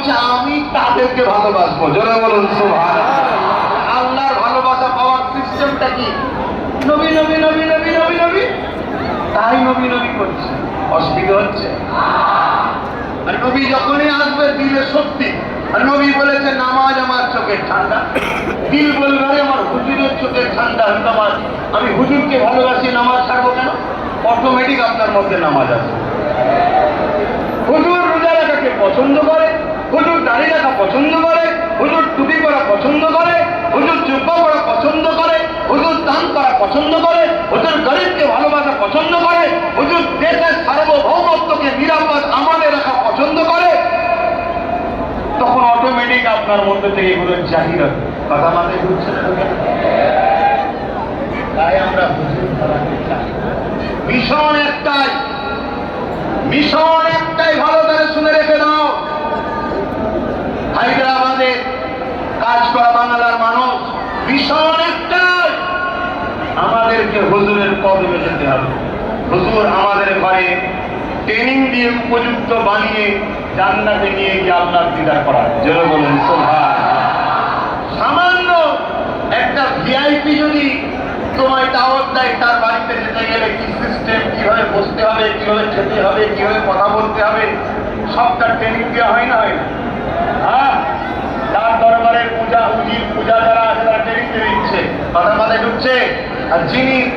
বলছে আমি তাদেরকে ভালোবাসবো। জোরে বলুন সুবহানাল্লাহ। আল্লাহর ভালোবাসা পাওয়ার সিস্টেমটা কি? নবী নবী নবী নবী নবী নবী, তাই নবী নবী করছে। অসুবিধা হচ্ছে? আর নবী যখনই আসবে দিলে সত্যি। আর নবী বলেছে নামাজ আমার চোখের ঠান্ডা। দিল বলবে আরে আমার হুজুরের চোখের ঠান্ডা, আমি হুজুরকে ভালোবাসি, নামাজ ছাড়বো কেন? অটোমেটিক আপনার মধ্যে নামাজ আছে। হুজুর রোজা রাখাকে পছন্দ করে, হুজুর দাড়ি রাখা পছন্দ করে, হুজুর টুপি পরা পছন্দ করে, হুজুর জুব্বা পরা পছন্দ করে, হুজুর দান করা পছন্দ করে, হুজুর গরিবকে ভালোবাসা পছন্দ করে, হুজুর দেশের সার্বভৌমত্বকে নিরাপদ আমাদের রাখা পছন্দ করে, তখন অটোমেটিক আপনার মধ্যে থেকে এগুলো জাহির হবে। কথা মাথায় ঢুকছে না? তাই আমরা হুজুর ধরাতে চাই। মিশন একটাই, মিশন একটাই, ভালো করে শুনে রেখে দাও। হায়দ্রাবাদে কাজ করা বাংলার মানুষ, মিশন একটাই, আমাদেরকে হুজুরের কদমে যেতে হবে। হুজুর আমাদের ঘরে ট্রেনিং দিয়ে উপযুক্ত বানিয়ে জান্নাতে নিয়ে গিয়ে আল্লাহর দিদার করা। জোরে বলুন সুবহানাল্লাহ। সামান্য একটা ভিআইপি যদি তোমায় দাওয়াত দেয়, তার বাড়িতে যেতে গেলে কি সিস্টেম, কিভাবে বসতে হবে, কিভাবে খেতে হবে, কিভাবে কথা বলতে হবে, সবটা ট্রেনিং দেওয়া হয় না? হয় না? হ্যাঁ, তার দরবারে পূজা যারা আছে তারা ট্রেনিং দিয়ে দিচ্ছে। কথা মাথায় ঢুকছে? আর যিনি